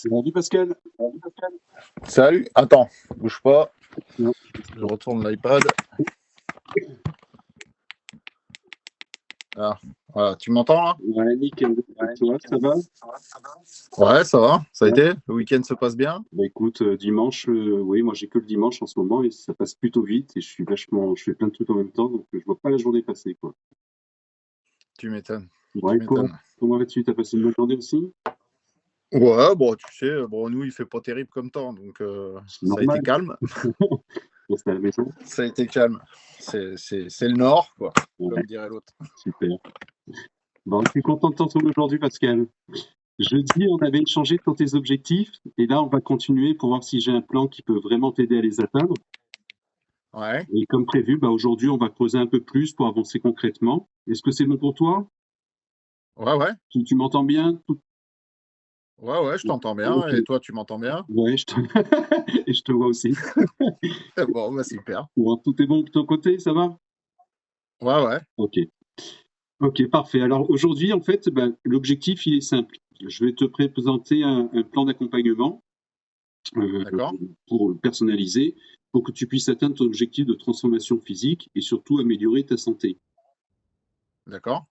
Salut Pascal. Salut, attends, bouge pas, Non, je retourne l'iPad. Ah, voilà, tu m'entends là? ouais, nickel. Et toi, ça va? Ouais, ça va, ça a Ouais. été? Le week-end se passe bien? Bah écoute, dimanche, oui, moi j'ai que le dimanche en ce moment et ça passe plutôt vite et je fais plein de trucs en même temps, donc je vois pas la journée passer, quoi. Tu m'étonnes, tu Ouais, quoi? m'étonnes. Comment vas-tu? T'as passé une bonne journée aussi? Ouais, bon, tu sais, bon, nous, il fait pas terrible comme temps, donc C'est ça a été normal. calme. Reste à la maison. Ça a été calme. C'est le nord, quoi, Ouais, comme dirait l'autre. super. Bon, je suis content de t'entendre aujourd'hui, Pascal. Jeudi, on avait échangé sur tes objectifs et là, on va continuer pour voir si j'ai un plan qui peut vraiment t'aider à les atteindre. Ouais, Et comme prévu, bah aujourd'hui, on va creuser un peu plus pour avancer concrètement. Est-ce que c'est bon pour toi? ouais, ouais, Tu m'entends bien? ouais, ouais, je t'entends bien, Ok. et toi, tu m'entends bien? Ouais, et je te vois aussi. Bon, bah super. Bon, tout est bon de ton côté, ça va? Ouais, ouais, Ok. Ok, parfait. Alors aujourd'hui, en fait, ben, l'objectif, il est simple. Je vais te présenter un plan d'accompagnement euh, d'accord, pour le personnaliser, pour que tu puisses atteindre ton objectif de transformation physique et surtout améliorer ta santé. d'accord,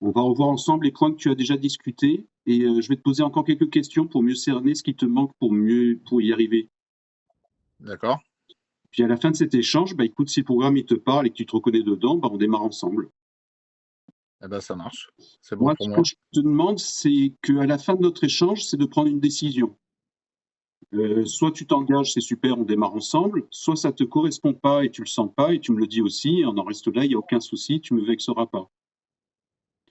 On va revoir ensemble les points que tu as déjà discutés et je vais te poser encore quelques questions pour mieux cerner ce qui te manque pour y arriver. d'accord. Puis à la fin de cet échange, bah écoute, si le programme il te parle et que tu te reconnais dedans, bah on démarre ensemble. Eh ben, ça marche. C'est bon Moi, pour ce que moi. je te demande, c'est qu'à la fin de notre échange, c'est de prendre une décision. Soit tu t'engages, c'est super, on démarre ensemble, soit ça te correspond pas et tu le sens pas et tu me le dis aussi, et on en reste là, il n'y a aucun souci, tu me vexeras pas.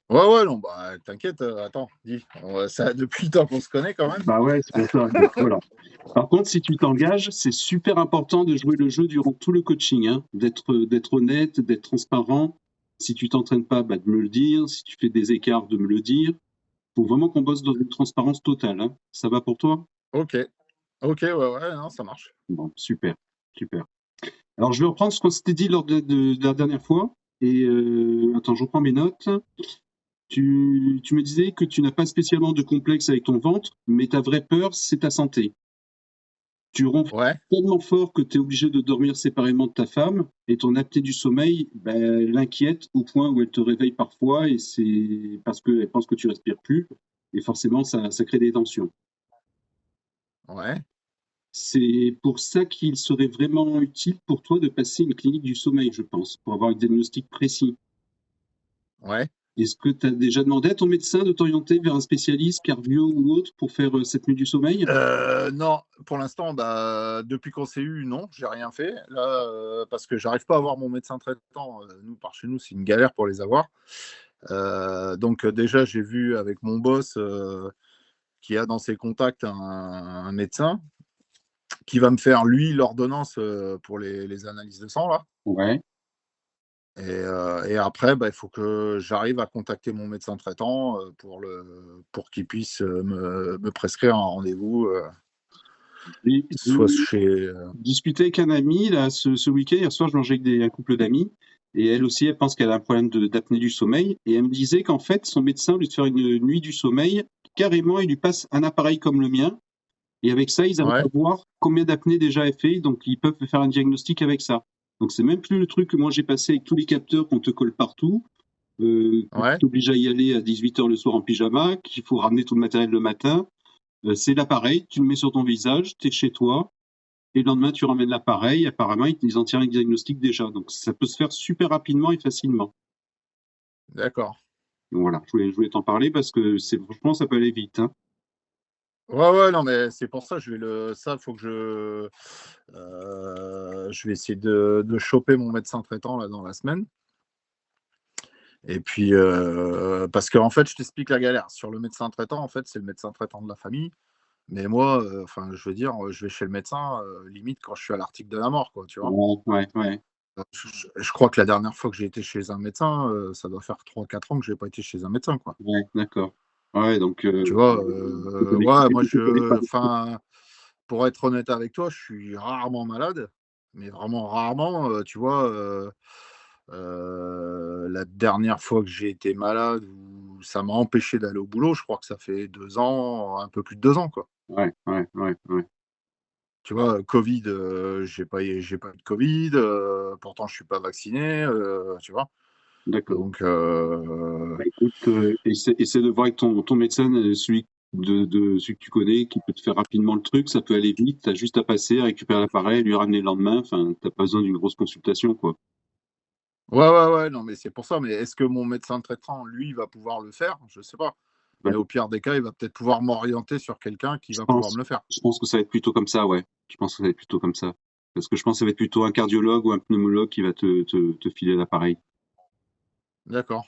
Ouais, ouais, non, bah, t'inquiète, attends, dis, ça depuis le temps qu'on se connaît quand même. Bah ouais, c'est pour ça. Donc, voilà. Par contre, si tu t'engages, c'est super important de jouer le jeu durant tout le coaching, hein, d'être honnête, d'être transparent. Si tu t'entraînes pas, bah, de me le dire. Si tu fais des écarts, de me le dire. Faut vraiment qu'on bosse dans une transparence totale, hein. Ça va pour toi? Ok, ok, ouais, ouais, non, ça marche. Bon, super, super. Alors, je vais reprendre ce qu'on s'était dit lors de la dernière fois. Et attends, je reprends mes notes. Tu me disais que tu n'as pas spécialement de complexe avec ton ventre, mais ta vraie peur, c'est ta santé. Tu ronfles Ouais, tellement fort que tu es obligé de dormir séparément de ta femme et ton apnée du sommeil l'inquiète au point où elle te réveille parfois et c'est parce qu'elle pense que tu respires plus et forcément ça crée des tensions. ouais, C'est pour ça qu'il serait vraiment utile pour toi de passer une clinique du sommeil, je pense, pour avoir un diagnostic précis. ouais. Est-ce que tu as déjà demandé à ton médecin de t'orienter vers un spécialiste cardio ou autre pour faire cette nuit du sommeil? Non, pour l'instant, bah, depuis qu'on s'est eu, non, j'ai rien fait. Là, parce que j'arrive pas à avoir mon médecin traitant. Nous, par chez nous, c'est une galère pour les avoir. Donc, déjà, j'ai vu avec mon boss qui a dans ses contacts un médecin qui va me faire, lui, l'ordonnance pour les analyses de sang, là. Ouais. Et après, bah, il faut que j'arrive à contacter mon médecin traitant pour qu'il puisse me prescrire un rendez-vous, J'ai soit chez. discuté avec un ami là, ce week-end. Hier soir, je mangeais avec un couple d'amis. Et elle aussi, elle pense qu'elle a un problème d'apnée du sommeil. Et elle me disait qu'en fait, son médecin, au lieu de faire une nuit du sommeil, carrément, il lui passe un appareil comme le mien. Et avec ça, ils arrivent Ouais, à voir combien d'apnées déjà est fait. Donc, ils peuvent faire un diagnostic avec ça. Donc, c'est même plus le truc que moi j'ai passé avec tous les capteurs qu'on te colle partout, que tu ouais, t'obliges à y aller à 18 h le soir en pyjama, qu'il faut ramener tout le matériel le matin. C'est l'appareil, tu le mets sur ton visage, tu es chez toi, et le lendemain, tu ramènes l'appareil. Apparemment, ils en tirent un diagnostic déjà. Donc, ça peut se faire super rapidement et facilement. d'accord. Donc, voilà, je voulais t'en parler parce que franchement, ça peut aller vite, hein. Ouais, ouais, non, mais c'est pour ça, ça, faut que je vais essayer de choper mon médecin traitant là dans la semaine. Et puis, parce qu'en fait, je t'explique la galère. Sur le médecin traitant, en fait, c'est le médecin traitant de la famille. Mais moi, enfin, je veux dire, je vais chez le médecin, limite quand je suis à l'article de la mort, quoi, tu vois? Ouais, ouais, ouais. Je crois que la dernière fois que j'ai été chez un médecin, ça doit faire 3 4 ans que j'ai pas été chez un médecin, quoi. Ouais, d'accord. Ouais, donc, Tu vois? Ouais, moi, tu te connais pas. enfin, pour être honnête avec toi, je suis rarement malade, mais vraiment rarement, tu vois? La dernière fois que j'ai été malade ou ça m'a empêché d'aller au boulot, je crois que ça fait 2 ans, un peu plus de 2 ans, quoi. Ouais, ouais, ouais, ouais. Tu vois, Covid, j'ai pas eu de Covid, pourtant je suis pas vacciné, tu vois? D'accord. Donc Bah, écoute, essaie de voir avec ton médecin, celui que tu connais, qui peut te faire rapidement le truc. Ça peut aller vite. T'as juste à passer, à récupérer l'appareil, lui ramener le lendemain. Enfin, t'as pas besoin d'une grosse consultation, quoi. ouais, ouais, ouais, non, mais c'est pour ça. Mais est-ce que mon médecin traitant, lui, va pouvoir le faire? Je sais pas. Bah, Mais au pire des cas, il va peut-être pouvoir m'orienter sur quelqu'un qui je va pouvoir pense, me le faire. je pense que ça va être plutôt comme ça, ouais. Je pense que ça va être plutôt comme ça. Parce que je pense que ça va être plutôt un cardiologue ou un pneumologue qui va te filer l'appareil. D'accord.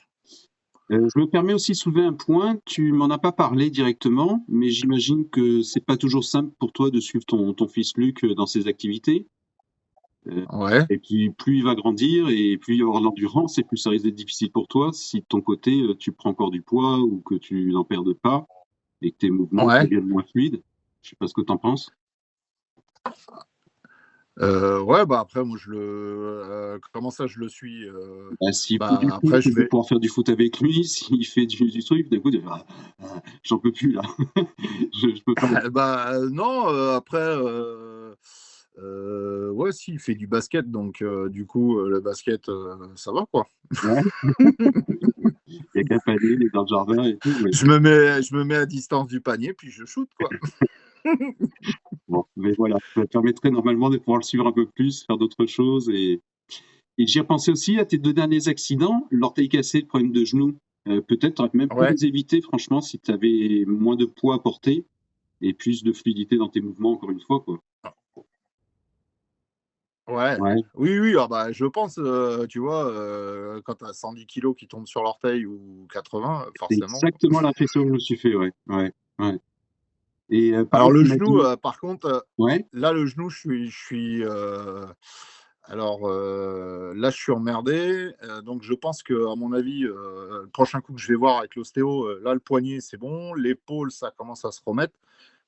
Je me permets aussi de soulever un point. Tu m'en as pas parlé directement, mais j'imagine que c'est pas toujours simple pour toi de suivre ton fils Luc dans ses activités. Euh, Ouais. et puis, plus il va grandir et plus il va avoir de l'endurance, et plus ça risque d'être difficile pour toi si de ton côté, tu prends encore du poids ou que tu n'en perdes pas et que tes mouvements Ouais. deviennent moins fluides. Je sais pas ce que tu en penses. Ouais, bah après, moi, comment ça, je le suis? Bah, s'il fait du Bah foot, après, tu je veux vais. pouvoir faire du foot avec lui. S'il fait du truc, d'un coup, j'en peux plus là. Je peux pas. Bah non, après, ouais, si, il fait du basket, donc du coup, le basket, ça va, quoi. Ouais, il y a qu'un panier, il est dans le jardin et tout. Mais Je me mets à distance du panier, puis je shoot, quoi. bon, mais voilà, ça permettrait normalement de pouvoir le suivre un peu plus, faire d'autres choses. Et j'y repensais aussi à tes deux derniers accidents, l'orteil cassé, le problème de genou. Peut-être tu aurais même pu Ouais, les éviter, franchement, si tu avais moins de poids à porter et plus de fluidité dans tes mouvements, encore une fois, quoi. ouais. Ouais, Oui, oui, ah bah, je pense, tu vois, quand tu as 110 kilos qui tombent sur l'orteil ou 80, c'est forcément. exactement la réflexion que je me suis fait, ouais. Ouais, ouais. Et Alors pareil, le tu m'as genou, dit, par contre, ouais, là, le genou, alors, là, je suis emmerdé, donc je pense qu'à mon avis, le prochain coup que je vais voir avec l'ostéo, là, le poignet, c'est bon, l'épaule, ça commence à se remettre,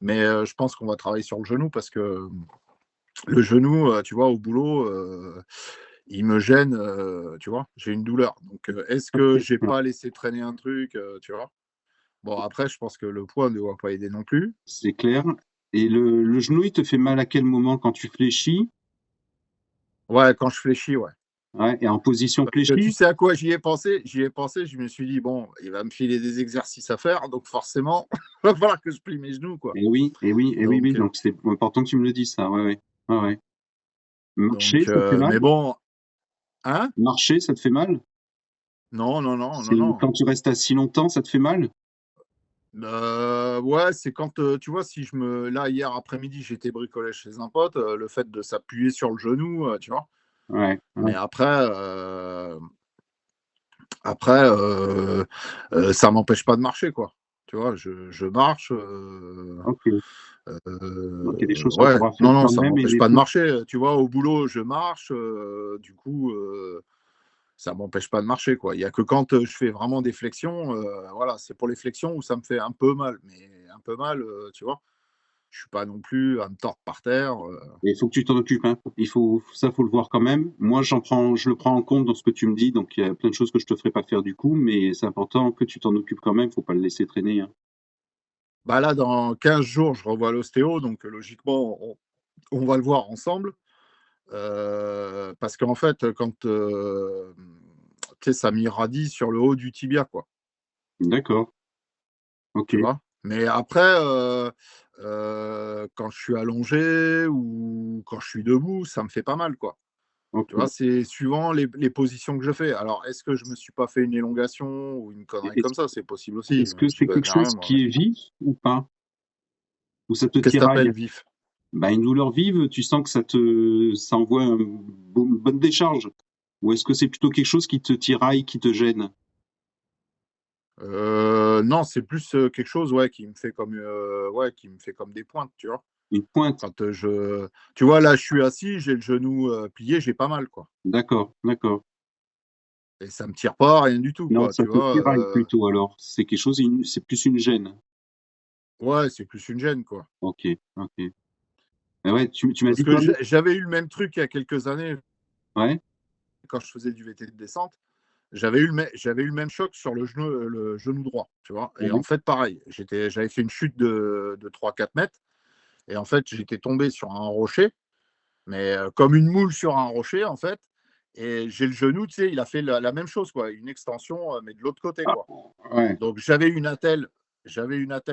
mais je pense qu'on va travailler sur le genou parce que le genou, tu vois, au boulot, il me gêne, tu vois? J'ai une douleur, donc est-ce que ok, j'ai ouais, pas laissé traîner un truc, tu vois? Bon, après, je pense que le poids ne doit pas aider non plus. c'est clair. Et le genou, il te fait mal à quel moment? Quand tu fléchis? Ouais, quand je fléchis, ouais. Ouais, et en position Parce que tu fléchie? sais à quoi j'y ai pensé? J'y ai pensé, je me suis dit: «Bon, il va me filer des exercices à faire, donc forcément, va falloir que je plie mes genoux, quoi». Et oui, et oui, et oui, oui, Donc donc c'est important que tu me le dises, ça, ouais, ouais. Ouais, ouais. Marcher, ça te fait mal? mais bon, hein? Marcher, ça te fait mal? Non, non, non, non, C'est non. quand tu restes assis longtemps, ça te fait mal? Ouais, c'est quand, tu vois, si je me là, hier après-midi, j'étais bricolé chez un pote, le fait de s'appuyer sur le genou, tu vois? Ouais, Mais ouais, après, ça m'empêche pas de marcher, quoi. Tu vois? Je marche, OK. Donc il y a des choses que tu ouais, auras non, faites non, quand ça même et m'empêche des pas de trucs. marcher, tu vois? Au boulot, je marche, du coup, ça m'empêche pas de marcher, quoi. Il y a que quand, je fais vraiment des flexions, voilà, c'est pour les flexions où ça me fait un peu mal, mais un peu mal, tu vois? Je suis pas non plus à me tordre par terre, Et il faut que tu t'en occupes, hein. Faut le voir quand même. Moi, je le prends en compte dans ce que tu me dis, donc il y a plein de choses que je te ferai pas faire du coup, mais c'est important que tu t'en occupes quand même, faut pas le laisser traîner, hein. bah, là, dans 15 jours, je revois l'ostéo, donc logiquement, on va le voir ensemble, parce qu'en fait, quand, tu sais, ça m'irradie sur le haut du tibia, quoi, D'accord, tu OK, vois? Mais après, quand je suis allongé ou quand je suis debout, ça me fait pas mal, quoi. Tu vois? OK. C'est suivant les positions que je fais. Alors, est-ce que je me suis pas fait une élongation ou une Et connerie comme ça? C'est possible aussi, est-ce que j'y c'est quelque connais rien chose moi, mais qui est vif ou pas? Ou ça te qu'est-ce que tu tiraille? appelles vif? Bah, une douleur vive, tu sens que ça envoie une bonne décharge? Ou est-ce que c'est plutôt quelque chose qui te tiraille, qui te gêne? Non, c'est plus, quelque chose, ouais, ouais, qui me fait comme des pointes, tu vois? Une pointe? Quand, tu vois, là, je suis assis, j'ai le genou, plié, j'ai pas mal, quoi, D'accord, d'accord. et ça me tire pas, rien du tout, Non, quoi, ça tu te vois? tiraille plutôt alors. C'est quelque chose, c'est plus une gêne. Ouais, c'est plus une gêne, quoi. OK, OK. Ah ouais, tu m'as Parce dit que quoi? j'avais eu le même truc il y a quelques années Ouais? quand je faisais du VT de descente. j'avais eu le même choc sur le genou droit, tu vois. Et en Oui. fait, pareil, j'avais fait une chute de 3-4 mètres. Et en fait, j'étais tombé sur un rocher, mais comme une moule sur un rocher, en fait. Et j'ai le genou, tu sais, il a fait la même chose, quoi, une extension, mais de l'autre côté, Ah, quoi. ouais. Donc j'avais une attelle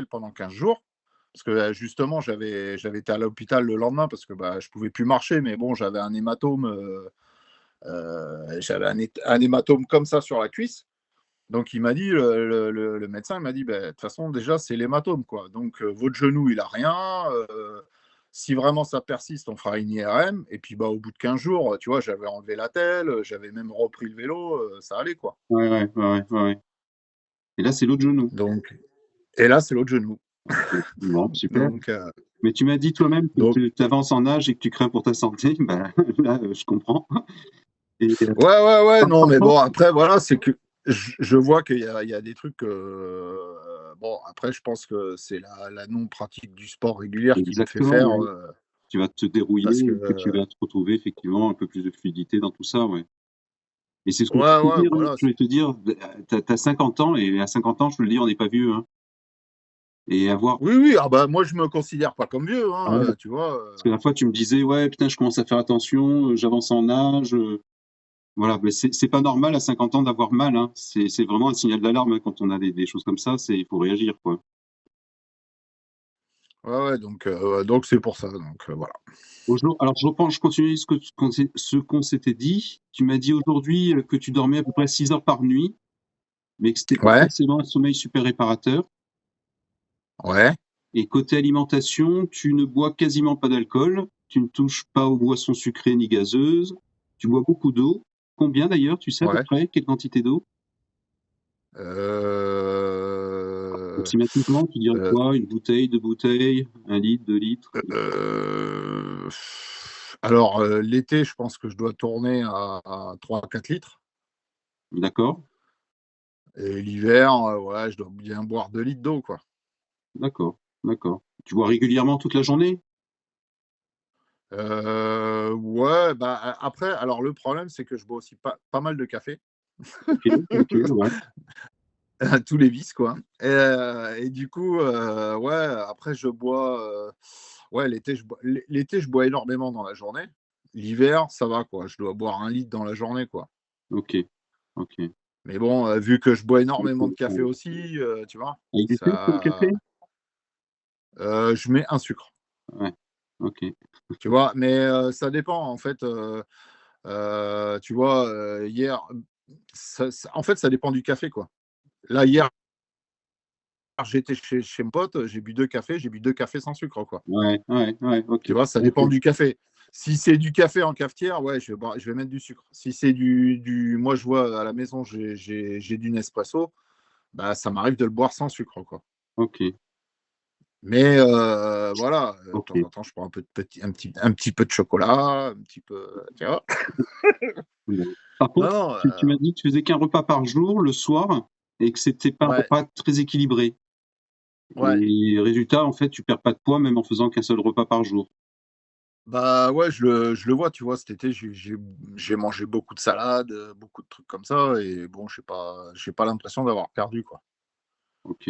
pendant 15 jours. Parce que justement, j'avais été à l'hôpital le lendemain parce que bah, je pouvais plus marcher, mais bon, j'avais un hématome, un hématome comme ça sur la cuisse. Donc il m'a dit, le médecin il m'a dit, bah, de toute façon, déjà, c'est l'hématome, quoi. Donc votre genou, il a rien. Si vraiment ça persiste, on fera une IRM. Et puis bah, au bout de 15 jours, tu vois, j'avais enlevé la telle, j'avais même repris le vélo, ça allait, quoi. Ouais, ouais, ouais, ouais, ouais. Et là, c'est l'autre genou. Donc, et là, c'est l'autre genou. Ok. Bon, super. Donc, Mais tu m'as dit toi-même que donc tu avances en âge et que tu crains pour ta santé. Ben, là, je comprends. Et ouais, ouais, ouais, par non, mais contre, bon, après, voilà, c'est que je vois qu'il y a des trucs. Bon, après, je pense que c'est la non-pratique du sport régulière qui me fait exactement, faire. ouais. Tu vas te dérouiller Parce que. et que tu vas te retrouver effectivement un peu plus de fluidité dans tout ça, ouais. Et c'est ce qu'on Ouais, peut te ouais, dire, hein. voilà. Je vais te dire, t'as 50 ans et à 50 ans, je te le dis, on n'est pas vieux, hein. Et avoir, Oui, oui, ah bah, moi, je me considère pas comme vieux, ah hein, ouais, tu vois. parce que la fois, tu me disais, ouais, putain, je commence à faire attention, j'avance en âge, voilà, mais c'est pas normal à 50 ans d'avoir mal, hein. C'est vraiment un signal d'alarme, hein, quand on a des choses comme ça, il faut réagir, quoi. Ouais, ouais, donc c'est pour ça. Donc, voilà. Alors, je reprends, je continue ce qu'on s'était dit. Tu m'as dit aujourd'hui que tu dormais à peu près 6 heures par nuit, mais que c'était pas Ouais, forcément un sommeil super réparateur. ouais, Et côté alimentation, tu ne bois quasiment pas d'alcool, tu ne touches pas aux boissons sucrées ni gazeuses, tu bois beaucoup d'eau. Combien d'ailleurs, tu sais à peu ouais. près quelle quantité d'eau? Euh, Approximativement, tu dirais euh, quoi? Une bouteille, 2 bouteilles, 1 litre, 2 litres? euh, alors, l'été, je pense que je dois tourner à 3-4 litres. D'accord, Et l'hiver, ouais, je dois bien boire 2 litres d'eau, quoi. d'accord, d'accord. Tu bois régulièrement toute la journée? Ouais, bah, après, alors le problème, c'est que je bois aussi pas mal de café. OK, OK, ouais. Tous les vices, quoi. Et du coup, ouais, après je bois, ouais, l'été, je bois énormément dans la journée. L'hiver, ça va, quoi, je dois boire 1 litre dans la journée, quoi. OK, OK. Mais bon, vu que je bois Il énormément faut de café aussi, tu vois? avec du sucre le Ça, café? je mets un sucre, Ouais, OK. tu vois? Mais ça dépend en fait, tu vois, hier, en fait, ça dépend du café, quoi. Là, hier, j'étais chez mon pote, j'ai bu 2 cafés sans sucre, quoi. Ouais, ouais, ouais, OK, Tu vois? Ça OK. dépend du café. Si c'est du café en cafetière, ouais, je vais mettre du sucre. Si c'est du moi, je vois à la maison, j'ai du Nespresso, bah, ça m'arrive de le boire sans sucre, quoi. OK, Mais voilà, de temps OK. en temps, je prends un petit peu de chocolat, un petit peu, tu vois? Bon. Par Non, contre, non, tu m'as dit que tu faisais qu'un repas par jour le soir et que c'était pas un ouais, repas très équilibré. ouais. Et résultat, en fait, tu perds pas de poids même en faisant qu'un seul repas par jour. Bah, ouais, je le vois, tu vois? Cet été, j'ai mangé beaucoup de salades, beaucoup de trucs comme ça et bon, j'ai pas l'impression d'avoir perdu, quoi. OK.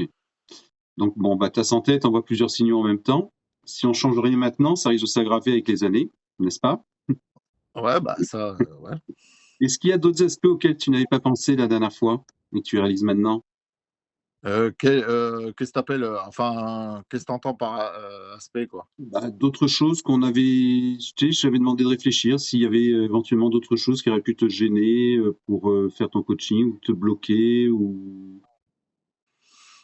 Donc bon, bah, ta santé t'envoie plusieurs signaux en même temps. Si on change rien maintenant, ça risque de s'aggraver avec les années, n'est-ce pas? Ouais, bah, ça, ouais. Est-ce qu'il y a d'autres aspects auxquels tu n'avais pas pensé la dernière fois et que tu réalises maintenant? Qu'est-ce que tu appelles, enfin, qu'est-ce que tu entends par, aspect, quoi? Bah, d'autres choses qu'on avait, tu sais, je t'avais demandé de réfléchir s'il y avait éventuellement d'autres choses qui auraient pu te gêner pour faire ton coaching ou te bloquer ou...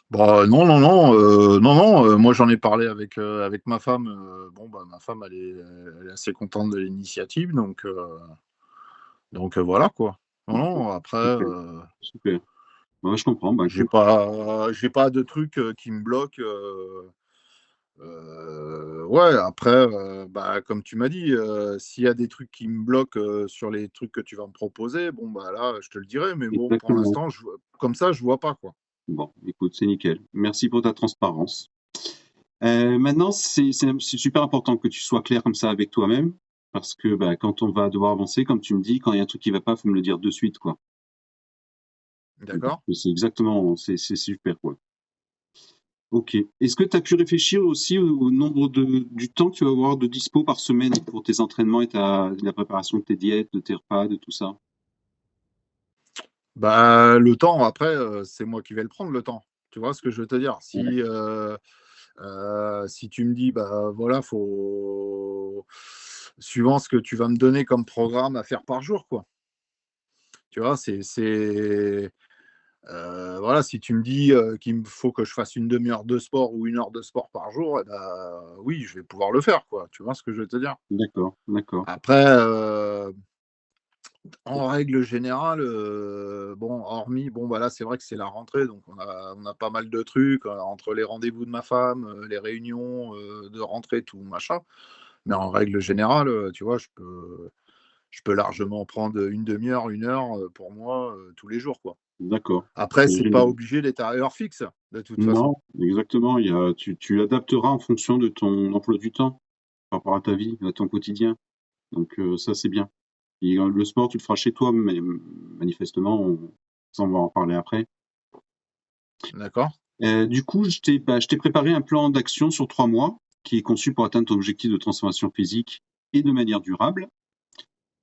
Bah, non, non, non, non, non, moi, j'en ai parlé avec ma femme, bon, bah, ma femme, elle est assez contente de l'initiative, donc voilà, quoi. Non, Bon, non, après, super, super. Ouais, je comprends. Bah, écoute, j'ai pas de trucs, qui me bloquent, ouais, après, bah, comme tu m'as dit, s'il y a des trucs qui me bloquent, sur les trucs que tu vas me proposer, bon, bah, là, je te le dirai, mais bon, pour exactement. l'instant, comme ça, je vois pas, quoi. Bon, écoute, c'est nickel. Merci pour ta transparence. Maintenant, c'est super important que tu sois clair comme ça avec toi-même, parce que bah, quand on va devoir avancer, comme tu me dis, quand il y a un truc qui va pas, faut me le dire de suite, quoi. D'accord. C'est exactement, c'est super, quoi. Ok. Est-ce que tu as pu réfléchir aussi au nombre du temps que tu vas avoir de dispo par semaine pour tes entraînements et la préparation de tes diètes, de tes repas, de tout ça? Bah, le temps, après, c'est moi qui vais le prendre, le temps. Tu vois ce que je veux te dire? Ouais. Si tu me dis, bah, voilà, faut suivant ce que tu vas me donner comme programme à faire par jour, quoi. Tu vois? Voilà, si tu me dis, qu'il me faut que je fasse une demi heure de sport ou une heure de sport par jour, et bah, oui, je vais pouvoir le faire, quoi. Tu vois ce que je veux te dire? D'accord, d'accord. Après, en règle générale, bon, hormis bon, bah, là, c'est vrai que c'est la rentrée, donc on a pas mal de trucs, entre les rendez-vous de ma femme, les réunions, de rentrée, tout machin. Mais en règle générale, tu vois, je peux largement prendre une demi heure, une heure, pour moi, tous les jours, quoi. D'accord. Après, C'est c'est pas génial. obligé d'être à heure fixe, de toute façon. Non, exactement. Tu adapteras en fonction de ton emploi du temps, par rapport à ta vie, à ton quotidien. Donc, ça, c'est bien. Et le sport, tu le feras chez toi, mais manifestement, ça, on va en parler après. D'accord? Du coup, je t'ai préparé un plan d'action sur 3 mois qui est conçu pour atteindre ton objectif de transformation physique et de manière durable.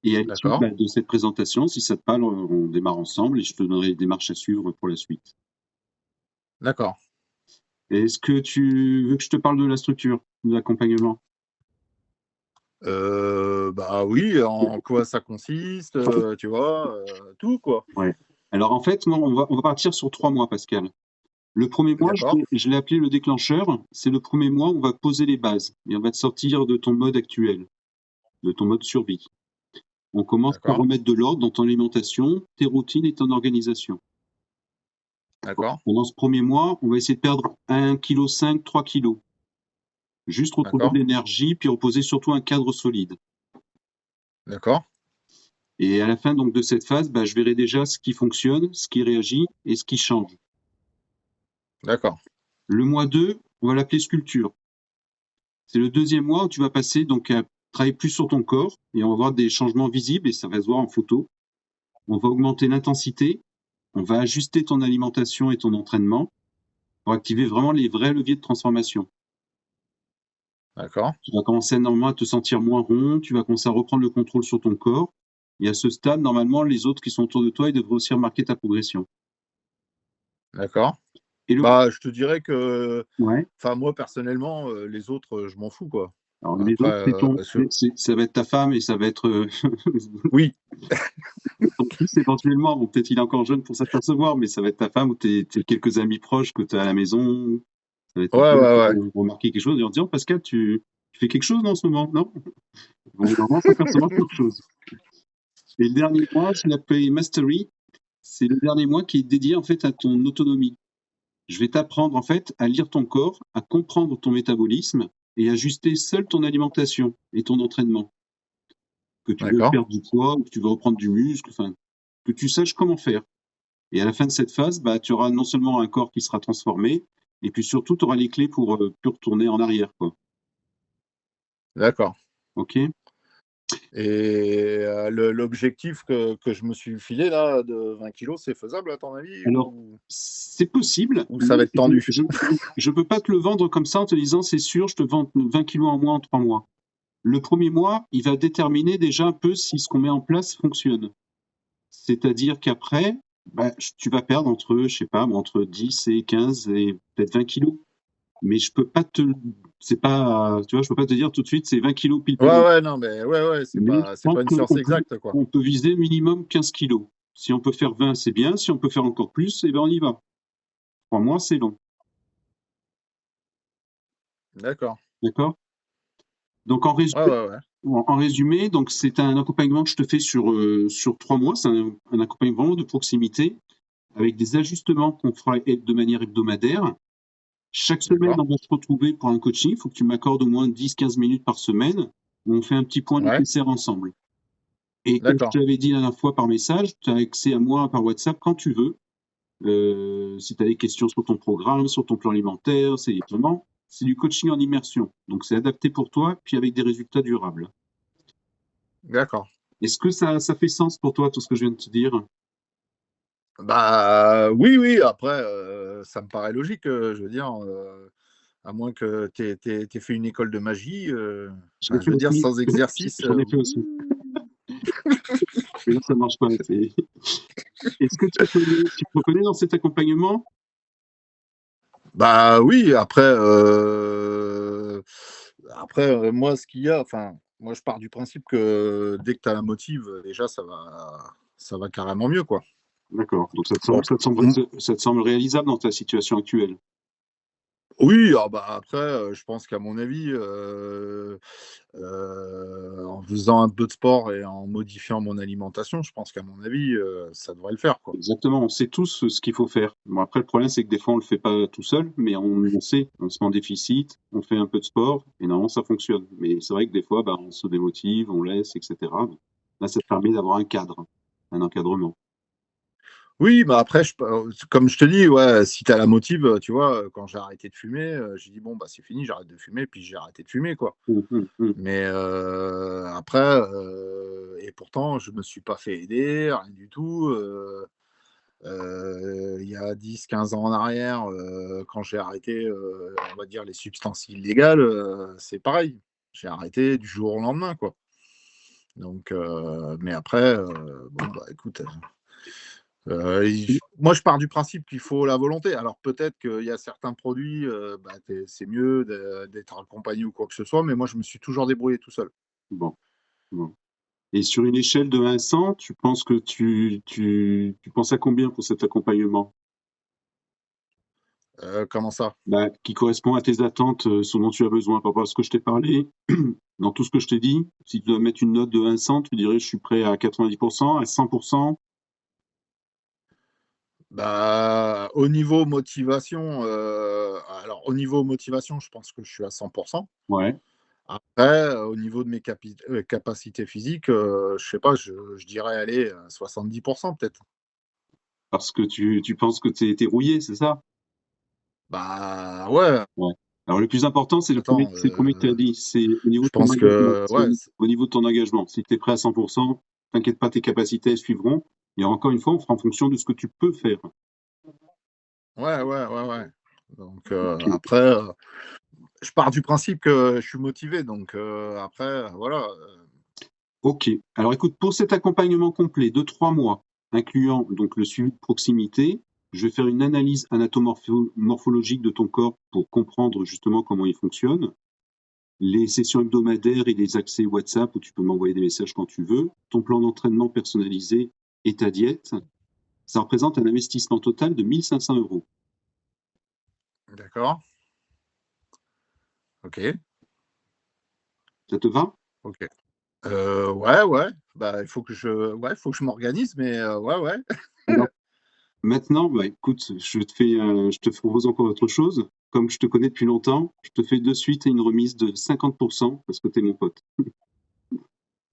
Et à l'issue D'accord? de cette présentation, si ça te parle, on démarre ensemble et je te donnerai les démarches à suivre pour la suite. D'accord. Est-ce que tu veux que je te parle de la structure, de l'accompagnement? Bah, oui, en quoi ça consiste, tu vois? Tout, quoi. Ouais. Alors en fait, moi, on va partir sur 3 mois, Pascal. Le premier mois, D'accord? je l'ai appelé le déclencheur. C'est le premier mois où on va poser les bases et on va te sortir de ton mode actuel, de ton mode survie. On commence par D'accord? remettre de l'ordre dans ton alimentation, tes routines et ton organisation. D'accord? Pendant ce premier mois, on va essayer de perdre 1,5 kg, 3 kilos. Juste retrouver de D'accord? l'énergie, puis reposer surtout un cadre solide. D'accord? Et à la fin donc de cette phase, je verrai déjà ce qui fonctionne, ce qui réagit et ce qui change. D'accord? Le mois 2, on va l'appeler sculpture. C'est le deuxième mois où tu vas passer donc à travailler plus sur ton corps et on va voir des changements visibles et ça va se voir en photo. On va augmenter l'intensité, on va ajuster ton alimentation et ton entraînement pour activer vraiment les vrais leviers de transformation. D'accord? Tu vas commencer normalement à te sentir moins rond, tu vas commencer à reprendre le contrôle sur ton corps. Et à ce stade, normalement, les autres qui sont autour de toi, ils devraient aussi remarquer ta progression. D'accord? Et le Bah, je te dirais que ouais. enfin, moi, personnellement, les autres, je m'en fous, quoi. Alors les Après, autres, sur ça va être ta femme et ça va être oui, ton fils éventuellement. Bon, peut-être il est encore jeune pour s'apercevoir, mais ça va être ta femme ou tes quelques amis proches que tu as à la maison. Ça va être ouais, tes potes ouais, qui ouais. vont remarquer quelque chose et vont dire: Pascal, tu fais quelque chose en ce moment, non? Ils vont vraiment s'apercevoir de quelque chose. Et le dernier mois, je l'appelle Mastery. C'est le dernier mois qui est dédié en fait à ton autonomie. Je vais t'apprendre en fait à lire ton corps, à comprendre ton métabolisme et ajuster seul ton alimentation et ton entraînement. Que tu veux D'accord? perdre du poids ou que tu veux reprendre du muscle, enfin, que tu saches comment faire. Et à la fin de cette phase, tu auras non seulement un corps qui sera transformé, et puis surtout, tu auras les clés pour plus retourner en arrière, quoi. D'accord. Ok? Et l'objectif que je me suis filé là, de 20 kilos, c'est faisable à ton avis Alors, c'est possible, ou ça mais va être tendu? je peux pas te le vendre comme ça en te disant c'est sûr, je te vends 20 kilos en moins en 3 mois. Le premier mois, il va déterminer déjà un peu si ce qu'on met en place fonctionne. C'est-à-dire qu'après, tu vas perdre entre, je sais pas, entre 10 et 15 et peut-être 20 kilos. Mais je peux pas te, c'est pas, tu vois, je peux pas te dire tout de suite c'est 20 kilos pile Ouais, poil. ouais, non, mais ouais, ouais, c'est Mais je pas c'est pense pas une science qu'on peut, exacte, quoi. on peut viser minimum 15 kilos. Si on peut faire 20, c'est bien. Si on peut faire encore plus, eh ben on y va. 3 mois, c'est long. D'accord. D'accord? Donc Ouais, ouais, ouais. en résumé, donc c'est un accompagnement que je te fais sur 3 mois. C'est un accompagnement de proximité avec des ajustements qu'on fera de manière hebdomadaire. Chaque semaine, D'accord. on va se retrouver pour un coaching. Il faut que tu m'accordes au moins 10-15 minutes par semaine où on fait un petit point Ouais. nécessaire ensemble. Et comme je D'accord. te l'avais dit la dernière fois par message, tu as accès à moi par WhatsApp quand tu veux. Si tu as des questions sur ton programme, sur ton plan alimentaire, c'est du coaching en immersion. Donc c'est adapté pour toi, puis avec des résultats durables. D'accord. Est-ce que ça fait sens pour toi, tout ce que je viens de te dire? Bah oui, oui, après, ça me paraît logique, je veux dire, à moins que tu aies fait une école de magie, Je l'ai enfin, je fait veux dire, aussi. sans exercice. J'en ai fait aussi. Mais là, ça marche pas. Est-ce que tu te reconnais dans cet accompagnement? Bah oui, après moi, ce qu'il y a, enfin, moi, je pars du principe que dès que tu as la motive, déjà, ça va carrément mieux, quoi. D'accord. Donc Bon, ça te semble réalisable dans ta situation actuelle? oui, ah bah après, je pense qu'à mon avis, en faisant un peu de sport et en modifiant mon alimentation, je pense qu'à mon avis, ça devrait le faire, quoi. Exactement, on sait tous ce qu'il faut faire. Bon, après, le problème, c'est que des fois, on le fait pas tout seul, mais on sait, on se met en déficit, on fait un peu de sport, et normalement, ça fonctionne. Mais c'est vrai que des fois, bah, on se démotive, on laisse, etc. Là, ça te permet d'avoir un cadre, un encadrement. Oui, mais après, comme je te dis, ouais, si tu as la motive, tu vois, quand j'ai arrêté de fumer, j'ai dit: «Bon, bah, c'est fini, j'arrête de fumer», puis j'ai arrêté de fumer, quoi. Mmh. Mais après, et pourtant, je me suis pas fait aider, rien du tout, il y a 10, 15 ans en arrière, quand j'ai arrêté, on va dire les substances illégales, c'est pareil. J'ai arrêté du jour au lendemain, quoi. Donc mais après, bon, bah, écoute, moi, je pars du principe qu'il faut la volonté. Alors peut-être qu'il y a certains produits, bah, c'est mieux d'être accompagné ou quoi que ce soit, mais moi, je me suis toujours débrouillé tout seul. Bon, bon. Et sur une échelle de 1 à 100, tu penses que tu penses à combien pour cet accompagnement? Comment ça? Bah, qui correspond à tes attentes, ce dont tu as besoin par rapport à ce que je t'ai parlé, dans tout ce que je t'ai dit, si tu dois mettre une note de 1 à 100, tu dirais: «Je suis prêt à 90%, à 100%». Bah, au niveau motivation, alors au niveau motivation, je pense que je suis à 100. Ouais, Après, au niveau de mes capacités physiques, je sais pas, je dirais, allez, 70 peut-être. parce que tu penses que tu es rouillé, c'est ça? Bah, ouais, Ouais. Alors le plus important, attends, c'est le 1er que tu as dit, c'est au niveau je de ton pense engagement. que C'est ouais, au niveau de ton engagement. Si tu es prêt à 100%, t'inquiète pas, tes capacités suivront, et encore une fois, on fera en fonction de ce que tu peux faire. ouais, ouais, ouais, ouais. Donc OK. après, je pars du principe que je suis motivé, donc après, voilà, OK. Alors écoute, pour cet accompagnement complet de 3 mois, incluant donc le suivi de proximité, je vais faire une analyse anatomorphologique de ton corps pour comprendre justement comment il fonctionne. Les sessions hebdomadaires et les accès WhatsApp où tu peux m'envoyer des messages quand tu veux, ton plan d'entraînement personnalisé et ta diète, ça représente un investissement total de 1 500 €. d'accord, OK, Ça te va? OK. Ouais, ouais, bah, il faut que je m'organise, mais ouais, ouais. Alors maintenant, bah, écoute, je te propose encore autre chose. Comme je te connais depuis longtemps, je te fais de suite une remise de 50 parce que tu es mon pote.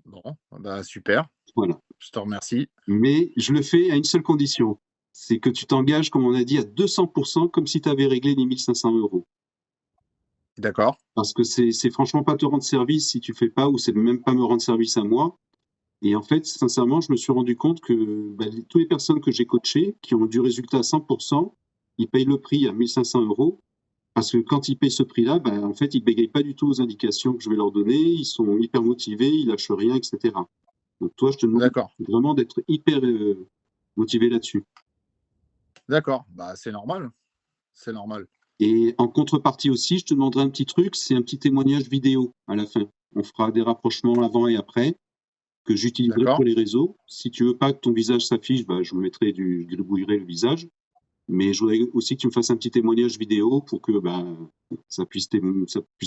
Bon, bah, super, Voilà. je te remercie. Mais je le fais à une seule condition, c'est que tu t'engages, comme on a dit, à 200 comme si tu avais réglé les 1 500 €. D'accord, Parce que c'est franchement pas te rendre service si tu fais pas, ou c'est même pas me rendre service à moi. Et en fait, sincèrement, je me suis rendu compte que, bah, toutes les personnes que j'ai coachées, qui ont du résultat à 100%, ils payent le prix à 1 500 €, parce que quand ils payent ce prix-là, bah, en fait, ils bégayent pas du tout aux indications que je vais leur donner, ils sont hyper motivés, ils lâchent rien, etc. Donc toi, je te demande d'accord, vraiment d'être hyper motivé là-dessus. d'accord, bah, c'est normal, c'est normal. Et en contrepartie aussi, je te demanderai un petit truc, c'est un petit témoignage vidéo à la fin. On fera des rapprochements avant et après, que j'utiliserai D'accord. pour les réseaux. Si tu veux pas que ton visage s'affiche, bah, je mettrai je gribouillerai le visage. Mais je voudrais aussi que tu me fasses un petit témoignage vidéo pour que bah, ça puisse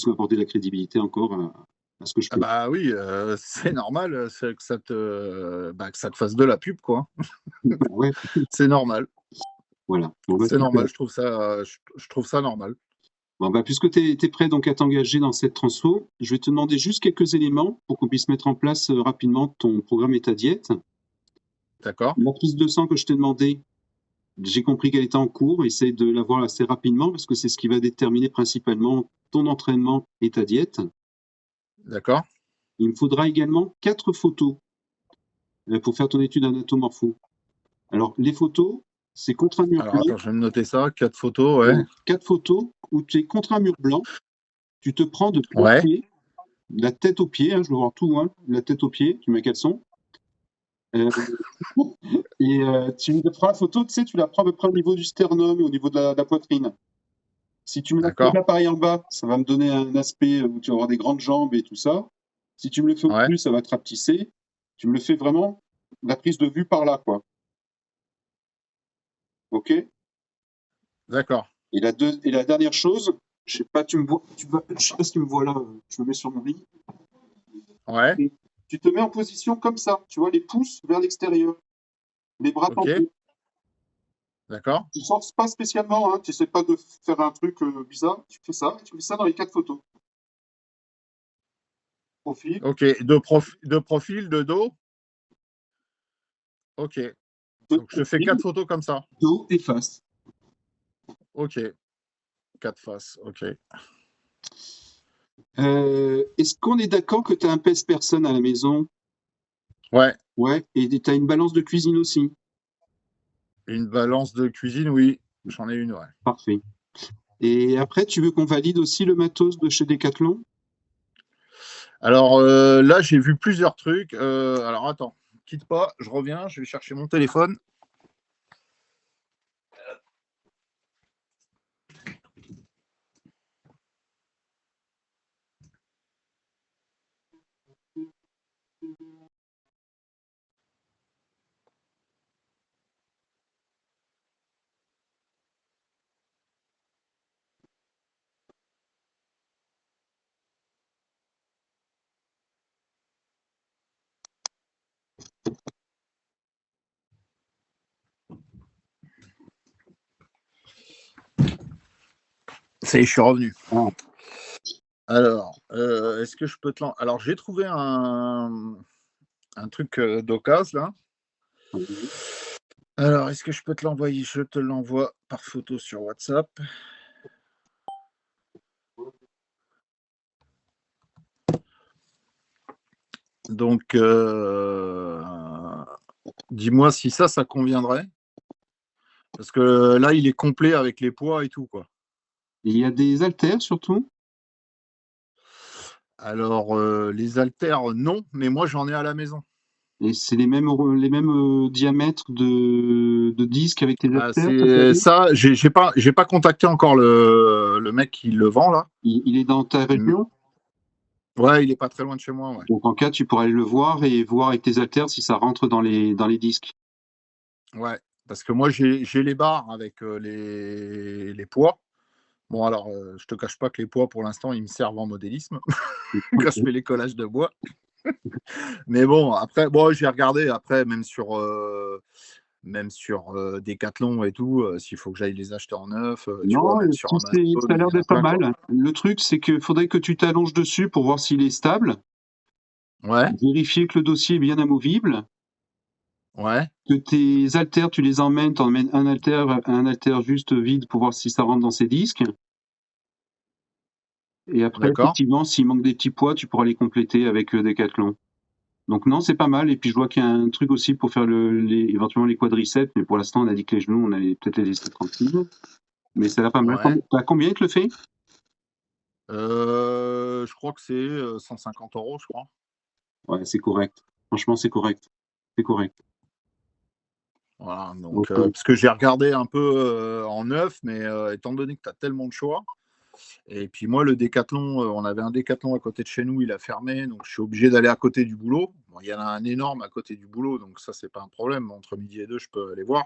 m'apporter de la crédibilité encore à ce que je Ah fais. bah oui, c'est normal, c'est que ça te fasse de la pub, quoi. Ouais, C'est normal, voilà. Bon, bah, c'est super. normal, je trouve ça normal. Bon, bah, puisque tu es prêt donc à t'engager dans cette transfo, je vais te demander juste quelques éléments pour qu'on puisse mettre en place rapidement ton programme et ta diète. D'accord, La prise de sang que je t'ai demandé, j'ai compris qu'elle était en cours. Essaye de l'avoir assez rapidement parce que c'est ce qui va déterminer principalement ton entraînement et ta diète. d'accord, Il me faudra également 4 photos pour faire ton étude anatomorpho. Alors, les photos, c'est contre un mur Alors, blanc. attends, je vais me noter ça. 4 photos, ouais. 4 photos où tu es contre un mur blanc. Tu te prends de plein Ouais, pied, la tête aux pieds, hein, je veux voir tout, hein, la tête aux pieds, tu mets un caleçon. Euh, et tu prends la photo, tu sais, tu la prends à peu près au niveau du sternum et au niveau de la poitrine. Si tu me la fais de d'accord. l'appareil en bas, ça va me donner un aspect où tu vas avoir des grandes jambes et tout ça. Si tu me le fais Ouais, au-dessus, ça va te rapetisser. Tu me le fais vraiment la prise de vue par là, quoi. OK? d'accord. Et la dernière chose, je sais pas, je sais pas si tu me vois là, je me mets sur mon lit. Ouais, Et tu te mets en position comme ça, tu vois, les pouces vers l'extérieur, les bras ok, tendus. d'accord. Tu forces pas spécialement, hein, tu essaies pas de faire un truc bizarre, tu fais ça, et tu fais ça dans les 4 photos. Profil, Ok, de profil, de dos. Ok, de donc je te fais 4 profil, photos comme ça. dos et face. Ok, 4 faces, ok. Est-ce qu'on est d'accord que tu as un pèse-personne à la maison? Ouais, Ouais, et tu as une balance de cuisine aussi. une balance de cuisine, oui, j'en ai une, ouais. Parfait. Et après, tu veux qu'on valide aussi le matos de chez Decathlon? Alors là, j'ai vu plusieurs trucs. Alors attends, quitte pas, je reviens, je vais chercher mon téléphone. Ça y est, je suis revenu. Ah, Alors, est-ce que je peux te Alors, j'ai trouvé un truc d'occasion là. oui. Alors, est-ce que je peux te l'envoyer? Je te l'envoie par photo sur WhatsApp. Donc, dis-moi si ça conviendrait. Parce que là, il est complet avec les poids et tout, quoi. Il y a des haltères surtout. Alors, les haltères, non, mais moi, j'en ai à la maison. Et c'est les mêmes diamètres de disques avec les Ah, haltères, ça c'est s'appelle. ça, j'ai pas contacté encore le mec qui le vend là. Il est dans ta Mm. région. Ouais, il est pas très loin de chez moi, ouais. Donc en cas, tu pourras aller le voir et voir avec tes haltères si ça rentre dans les disques. Ouais, parce que moi, j'ai les barres avec les poids. Bon, alors, je te cache pas que les poids, pour l'instant, ils me servent en modélisme quand je fais les collages de bois. Mais bon, après, bon, j'ai regardé après, même sur Decathlon et tout, s'il faut que j'aille les acheter en neuf, tu vois, Non, même sur si Amazon, ça a il l'air y en a d'être pas plein, quoi. mal. Le truc, c'est qu'il faudrait que tu t'allonges dessus pour voir s'il est stable, Ouais, vérifier que le dossier est bien amovible, ouais, que tes haltères, tu les emmènes, t'emmènes un haltère juste vide pour voir si ça rentre dans ses disques. Et après, d'accord. effectivement, s'il manque des petits poids, tu pourras les compléter avec Decathlon. Donc non, c'est pas mal. Et puis je vois qu'il y a un truc aussi pour faire éventuellement les quadriceps, mais pour l'instant, on a dit que les genoux, on allait peut-être les laisser tranquilles. Mais ça a l'air pas mal. Ouais. T'as combien il te le fait? Je crois que c'est 150 euros, je crois. Ouais, c'est correct. Franchement, c'est correct. C'est correct. Voilà, donc, Donc, parce que j'ai regardé un peu en neuf, mais étant donné que tu as tellement de choix, et puis moi, le Décathlon, on avait un Décathlon à côté de chez nous, il a fermé, donc je suis obligé d'aller à côté du boulot. Bon, il y en a un énorme à côté du boulot, donc ça, c'est pas un problème. Entre midi et deux, je peux aller voir.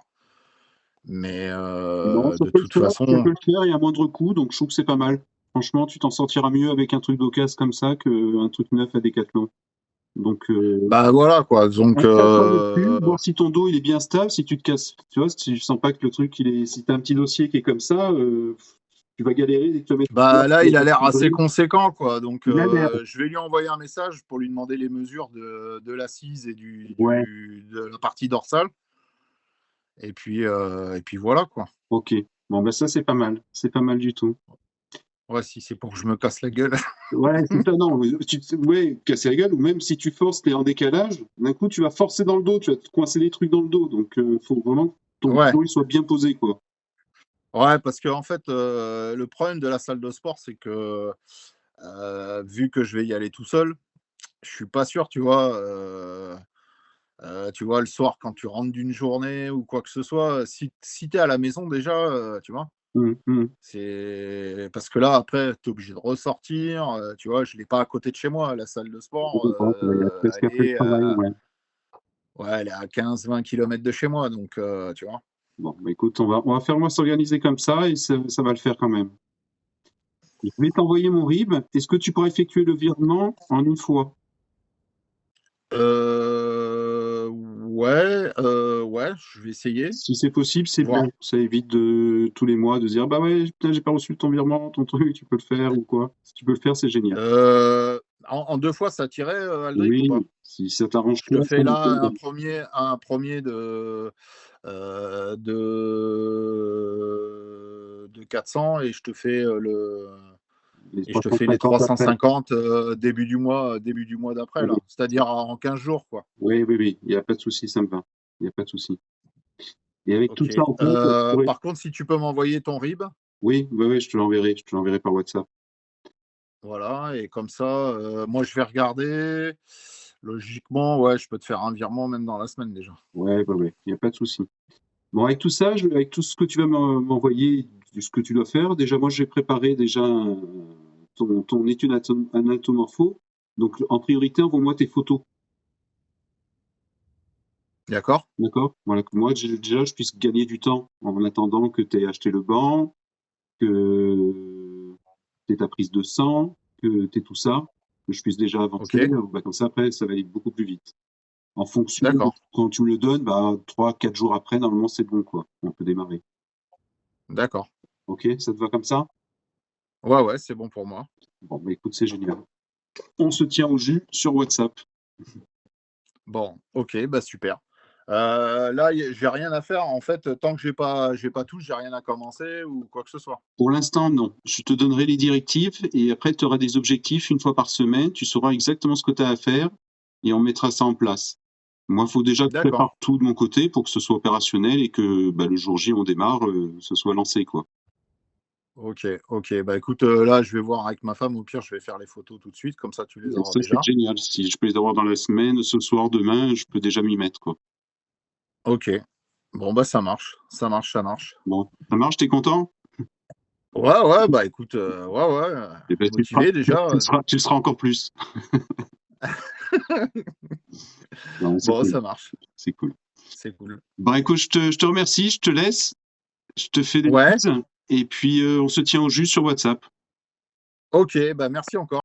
Mais non, ça de peut le toute faire. Ça peut façon, le faire et à moindre coût. Donc, je trouve que c'est pas mal. Franchement, tu t'en sortiras mieux avec un truc d'occasion comme ça qu'un truc neuf à Decathlon. Donc, bah voilà quoi. Donc, installe-toi dessus, voir si ton dos il est bien stable, si tu te casses, tu vois, si tu sens pas que le truc si t'as un petit dossier qui est comme ça, tu vas galérer dès que tu vas mettre le bah là, doigt, il tu a vas l'air assez t'effondrer. conséquent, quoi. Donc, Il a l'air. je vais lui envoyer un message pour lui demander les mesures de l'assise et Ouais, de la partie dorsale. Et puis voilà, quoi. ok. Bon, ben ça c'est pas mal. C'est pas mal du tout. Ouais, si c'est pour que je me casse la gueule. Ouais, c'est ça, non. Ouais, casser la gueule, ou même si tu forces, t'es en décalage, d'un coup, tu vas forcer dans le dos, tu vas te coincer les trucs dans le dos. Donc, faut vraiment que ton Ouais, dos il soit bien posé, quoi. ouais, parce que en fait, le problème de la salle de sport, c'est que vu que je vais y aller tout seul, je suis pas sûr, tu vois, le soir, quand tu rentres d'une journée ou quoi que ce soit, si tu es à la maison déjà, tu vois, Mmh, mmh. c'est parce que là, après, tu es obligé de ressortir, tu vois, je l'ai pas à côté de chez moi, la salle de Je sport, comprends, ouais, presque elle après le est travail, à ouais. ouais, elle est à 15-20 kilomètres de chez moi, donc tu vois? Bon, bah, écoute, on va faire moi s'organiser comme ça et ça va le faire quand même. Je vais t'envoyer mon RIB. Est-ce que tu pourras effectuer le virement en une fois? Ouais, ouais, je vais essayer, Si c'est possible, c'est bien. voir. Ça évite de tous les mois de dire: «Bah ouais, putain, j'ai pas reçu ton virement, ton truc, tu peux le faire ou quoi?» Si tu peux le faire, c'est génial. En 2 fois, ça t'irait, Aldric, ou pas? Oui, si ça t'arrange Je te toi, ça fais me là va. un premier de 400 et je te fais, Les je te fais les 350 après. 350, début du mois d'après Oui, là, c'est-à-dire en 15 jours, quoi. oui, oui, oui, il y a pas de souci, ça me va. Il y a pas de souci et avec tout OK. ça en compte, je pourrais Par contre, si tu peux m'envoyer ton RIB, oui, oui, oui, je te l'enverrai par WhatsApp. voilà, et comme ça, moi je vais regarder. Logiquement, ouais, je peux te faire un virement même dans la semaine déjà. Ouais, ouais, ouais, il y a pas de souci. Bon, avec tout ça, avec tout ce que tu vas m'envoyer, ce que tu dois faire, déjà, moi, j'ai préparé déjà ton étude anatomorpho. Donc, en priorité, envoie-moi tes photos. D'accord? D'accord? Voilà, que moi, déjà, je puisse gagner du temps en attendant que tu aies acheté le banc, que tu aies ta prise de sang, que tu aies tout ça, que je puisse déjà avancer. OK, Bah, comme ça, après, ça va aller beaucoup plus vite. En fonction de d'accord, quand tu me le donnes, bah, 3, 4 jours après, normalement, c'est bon, quoi. On peut démarrer. d'accord. Ok? Ça te va comme ça? Ouais, ouais, c'est bon pour moi. Bon, bah, écoute, c'est génial. On se tient au jus sur WhatsApp. Bon, OK, bah, super. Là, j'ai rien à faire en fait, tant que j'ai pas tout, j'ai rien à commencer ou quoi que ce soit? Pour l'instant, non. Je te donnerai les directives et après, tu auras des objectifs une fois par semaine. Tu sauras exactement ce que tu as à faire et on mettra ça en place. Moi, il faut déjà que je D'accord. prépare tout de mon côté pour que ce soit opérationnel et que bah, le jour J, on démarre, ce soit lancé, quoi. OK, OK. Bah, écoute, là, je vais voir avec ma femme. Au pire, je vais faire les photos tout de suite, comme ça, tu les Et auras ça, c'est déjà. génial. Si je peux les avoir dans la semaine, ce soir, demain, je peux déjà m'y mettre, quoi. OK. Bon, bah, ça marche, ça marche, ça marche. Bon, ça marche, t'es content? Ouais, ouais, bah, écoute, ouais, ouais, Eh ben, motivé déjà, tu le seras encore plus. Non, c'est bon, cool, ça marche, c'est cool. c'est cool. Bon, écoute, je te remercie, je te laisse. Je te fais des Ouais, bises et puis, on se tient au jus sur WhatsApp. OK, bah, merci encore.